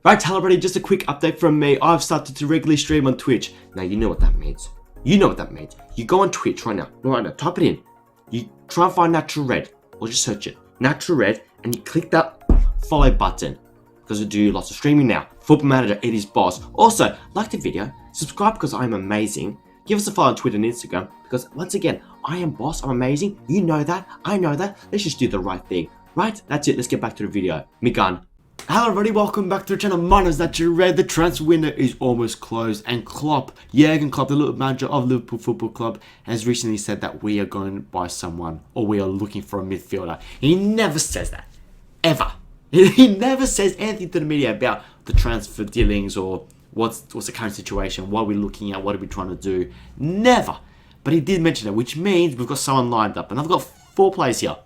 Right, hello everybody, just a quick update from me. I've started to regularly stream on Twitch. Now, you know what that means. You know what that means. You go on Twitch right now, type it in. You try and find Natural Red, or just search it. Natural Red, and you click that follow button. Because I do lots of streaming now. Football Manager, it is boss. Also, like the video, subscribe because I'm amazing. Give us a follow on Twitter and Instagram, because once again, I am boss, I'm amazing. You know that, I know that. Let's just do the right thing. Right, that's it, let's get back to the video. Me gun. Hello everybody, welcome back to the channel. My name is Natural Red. The transfer window is almost closed, and Jurgen Klopp, the little manager of Liverpool Football Club, has recently said that we are going to buy someone, or we are looking for a midfielder. He never says that, ever. He never says anything to the media about the transfer dealings or what's the current situation, what are we looking at, what are we trying to do. Never. But he did mention it, which means we've got someone lined up, and I've got four players here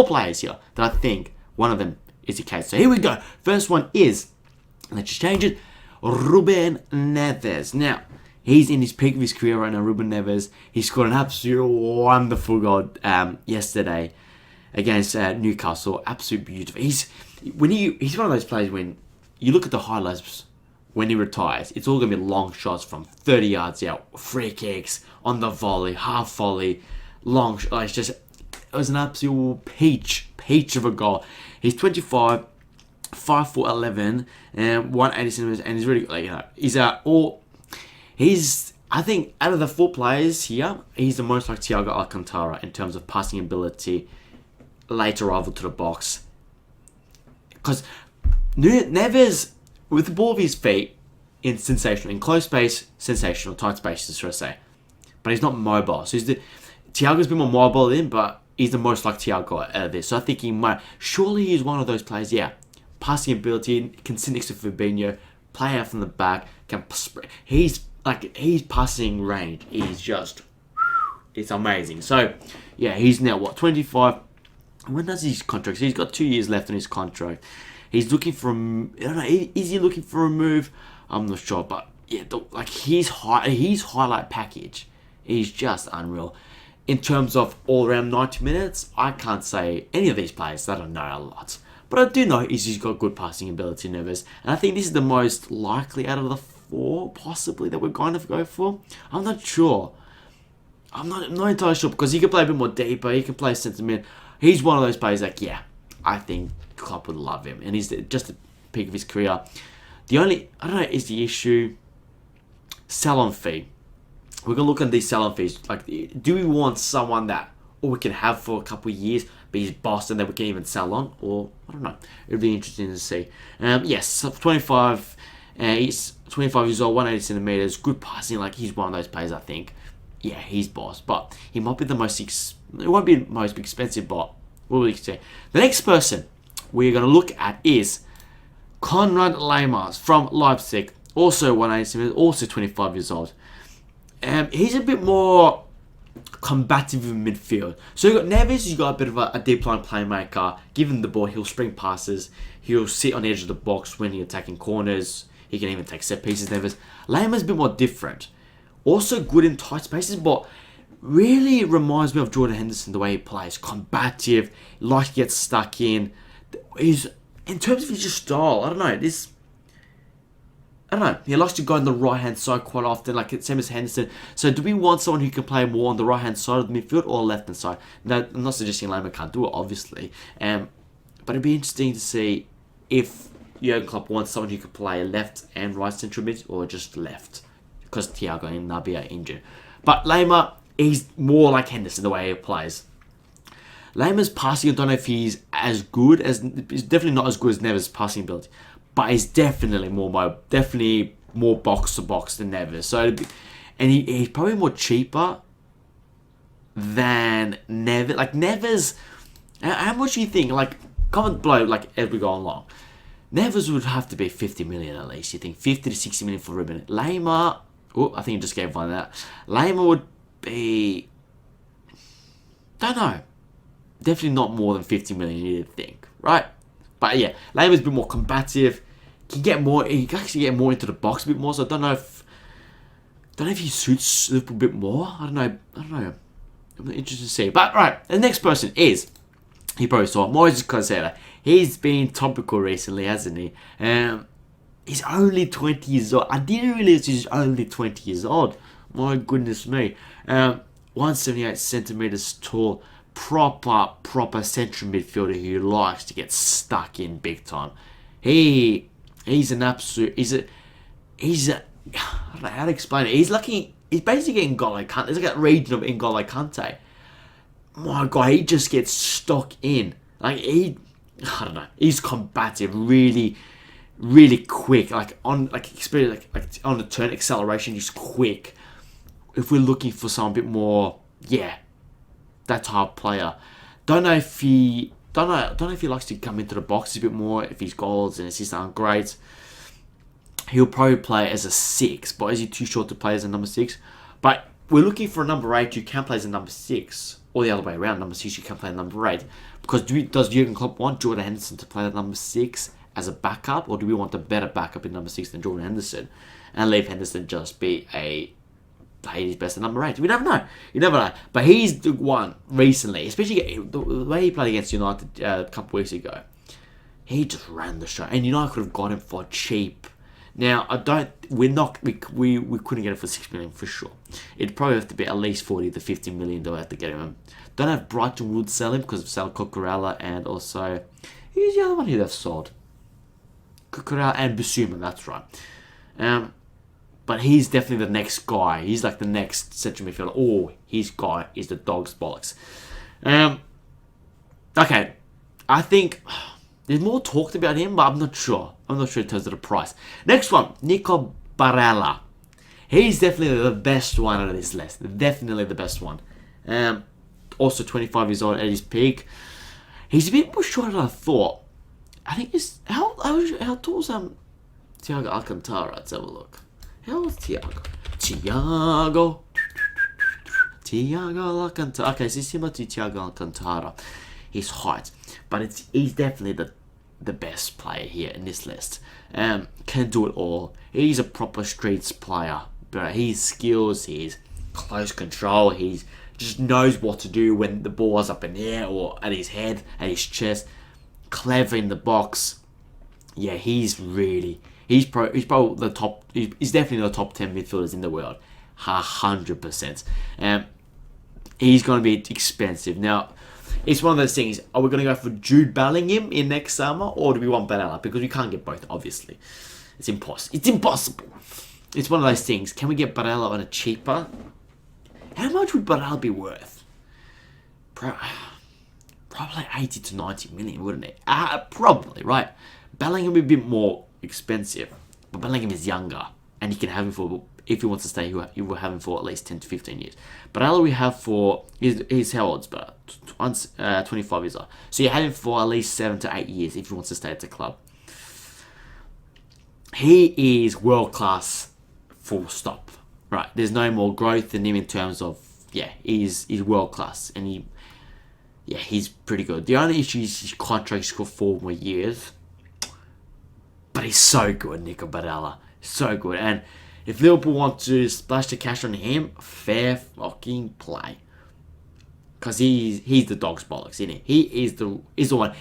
that I think one of them is the case. So here we go. First one is, let's just change it, Ruben Neves. Now, he's in his peak of his career right now, Ruben Neves. He scored an absolute wonderful goal yesterday against Newcastle. Absolute beautiful. He's one of those players, when you look at the highlights when he retires, it's all going to be long shots from 30 yards out, free kicks, on the volley, half volley, long shots. It was an absolute peach of a goal. He's 25, 5'11", and 180 centimeters, and he's really he's I think out of the four players here, he's the most like Thiago Alcantara in terms of passing ability, late arrival to the box. Because Neves, with the ball of his feet, in sensational, in close space, sensational, tight spaces, should I say? But he's not mobile. So Thiago's been more mobile than him, but he's the most like Thiago out of this. So I think he might. Surely he's one of those players, yeah. Passing ability, can sit next to Fabinho, play out from the back, can spray. His passing range is just, it's amazing. So, yeah, he's now, 25? When does his contract? So he's got 2 years left on his contract. He's looking for, I don't know, is he looking for a move? I'm not sure, but yeah, his highlight package is just unreal. In terms of all-around 90 minutes, I can't say any of these players that I know a lot. But I do know he's got good passing ability, Neves. And I think this is the most likely out of the four, possibly, that we're going to go for. I'm not sure. I'm not entirely sure, because he can play a bit more deeper. He can play centre mid. He's one of those players that, yeah, I think Klopp would love him. And he's just at the peak of his career. The only, I don't know, is the issue sell-on fee. We're going to look at these sell-on fees. Like, do we want someone that we can have for a couple of years, be his boss, and that we can even sell on? Or, I don't know. It would be interesting to see. Yes, 25. He's 25 years old, 180 centimeters. Good passing. Like, he's one of those players, I think. Yeah, he's boss. But he might be the most... it won't be the most expensive, but we'll see. The next person we're going to look at is Konrad Lamers from Leipzig. Also 180 centimeters. Also 25 years old. He's a bit more combative in midfield. So you've got Neves, he's got a bit of a deep line playmaker. Give him the ball, he'll spring passes. He'll sit on the edge of the box when he's attacking corners. He can even take set pieces, Neves. Lamer's a bit more different. Also good in tight spaces, but really reminds me of Jordan Henderson, the way he plays. Combative, likes to get stuck in. In terms of his style, I don't know. He likes to go on the right-hand side quite often, like same as Henderson. So do we want someone who can play more on the right-hand side of the midfield or left-hand side? Now, I'm not suggesting Lamer can't do it, obviously. But it'd be interesting to see if Jurgen Klopp wants someone who can play left and right central mid, or just left, because Thiago and Naby are injured. But Lamer, he's more like Henderson, the way he plays. Lamer's passing, I don't know if he's as good as... He's definitely not as good as Neves' passing ability. But he's definitely more box to box than Neves. So, and he's probably more cheaper than Neves. Like Neves, how much do you think? Like, comment below. Like, as we go along, Neves would have to be 50 million at least. You think 50 to 60 million for Ruben? Lamer, I think he just gave one that. Lamer would be, don't know, definitely not more than 50 million. You'd think, right? But yeah, Lamer's a bit more combative. He can actually get more into the box a bit more. So I don't know if he suits Liverpool a bit more. I don't know. I'm interested to see. But right, the next person is, he probably saw Moises Caicedo. He's been topical recently, hasn't he? He's only 20 years old. I didn't realize he's only 20 years old. My goodness me. 178 centimeters tall. Proper central midfielder who likes to get stuck in big time. He's an absolute. He's a. I don't know how to explain it. He's basically getting N'Golo Kante. It's like a region of N'Golo Kante. My God, he just gets stuck in. I don't know. He's combative, really quick. On the turn, acceleration, he's quick. If we're looking for someone a bit more, that type of player. Don't know if he likes to come into the box a bit more. If his goals and assists aren't great, he'll probably play as a 6. But is he too short to play as a number 6? But we're looking for a number 8 who can play as a number 6. Or the other way around, number 6 you can play number 8. Because does Jurgen Klopp want Jordan Henderson to play at number 6 as a backup? Or do we want a better backup in number 6 than Jordan Henderson? And leave Henderson just be his best at number 8. We never know. You never know. But he's the one recently, especially the way he played against United a couple weeks ago. He just ran the show. And United could have got him for cheap. Now, we couldn't get it for 6 million for sure. It'd probably have to be at least 40 to 50 million to have to get him. Don't know if Brighton would sell him because of Sal Cucurella and also, who's the other one who they've sold? Cucurella and Bissouma, that's right. But he's definitely the next guy. He's like the next central midfielder. Oh, his guy is the dog's bollocks. Okay, I think there's more talked about him, but I'm not sure. I'm not sure in terms of the price. Next one, Nico Barella. He's definitely the best one out of this list. Definitely the best one. Also 25 years old at his peak. He's a bit more short than I thought. I think he's... How tall is Thiago Alcantara? Let's have a look. How old is Thiago? Thiago Alcantara. Okay, so he's similar to Thiago Alcantara. His height. But he's definitely the best player here in this list. Can do it all. He's a proper streets player. But his skills, his close control, he just knows what to do when the ball's up in the air or at his head, at his chest. Clever in the box. Yeah, he's probably the top. He's definitely the top 10 midfielders in the world. 100%. He's going to be expensive. Now, it's one of those things. Are we going to go for Jude Bellingham in next summer, or do we want Barella? Because we can't get both, obviously. It's impossible. It's one of those things. Can we get Barella on a cheaper? How much would Barella be worth? Probably 80 to 90 million, wouldn't it? Probably, right? Bellingham would be a bit more expensive, but Bellingham is younger, and he can have him for, if he wants to stay, you will have him for at least 10 to 15 years. Barella we have for, he's how old? 25 years old. So you have him for at least 7 to 8 years if he wants to stay at the club. He is world class, full stop. Right, there's no more growth in him in terms of, he's world class, and he's pretty good. The only issue is his contract's got 4 more years. But he's so good, Nico Barella. So good. And if Liverpool want to splash the cash on him, fair fucking play. Because he's the dog's bollocks, isn't he? He is the one.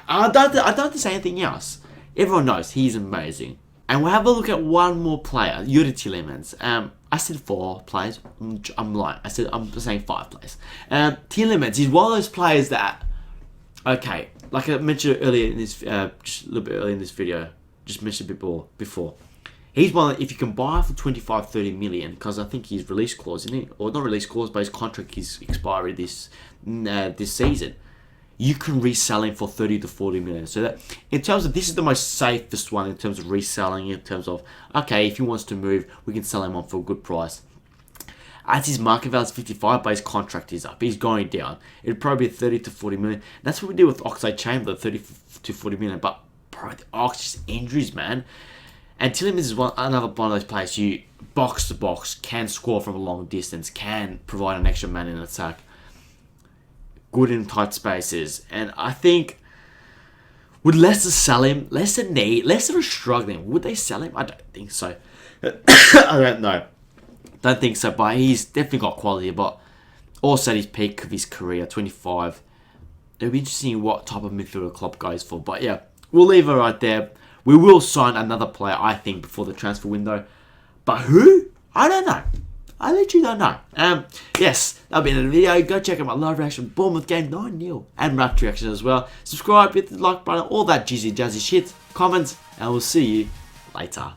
I don't have to say anything else. Everyone knows he's amazing. And we'll have a look at one more player, Yuri Tielemans. I said 4 players. I'm lying. I'm saying 5 players. Tielemans is one of those players that, okay, like I mentioned earlier in this, just a little bit earlier in this video, just mentioned a bit before. He's one that if you can buy for 25, 30 million, because I think his release clause, isn't it? Or not release clause, but his contract is expiry this season. You can resell him for 30 to 40 million. So that, in terms of, this is the most safest one in terms of reselling, in terms of, okay, if he wants to move, we can sell him on for a good price. As his market value is 55, but his contract is up. He's going down. It'd probably be 30 to 40 million. That's what we did with Oxlade-Chamberlain, 30 to 40 million. But, bro, the Ox just injuries, man. And Tielemans is another one of those players who, box to box, can score from a long distance, can provide an extra man in attack. Good in tight spaces. And I think, would Leicester sell him? Leicester are struggling. Would they sell him? I don't think so. I don't know. Don't think so, but he's definitely got quality. But also at his peak of his career, 25. It'll be interesting what type of midfielder Klopp goes for. But yeah, we'll leave it right there. We will sign another player, I think, before the transfer window. But who? I don't know. I literally don't know. Yes, that'll be the end of the video. Go check out my live reaction, Bournemouth game 9-0, and Raptor reaction as well. Subscribe, hit the like button, all that jizzy jazzy shit. Comments, and we'll see you later.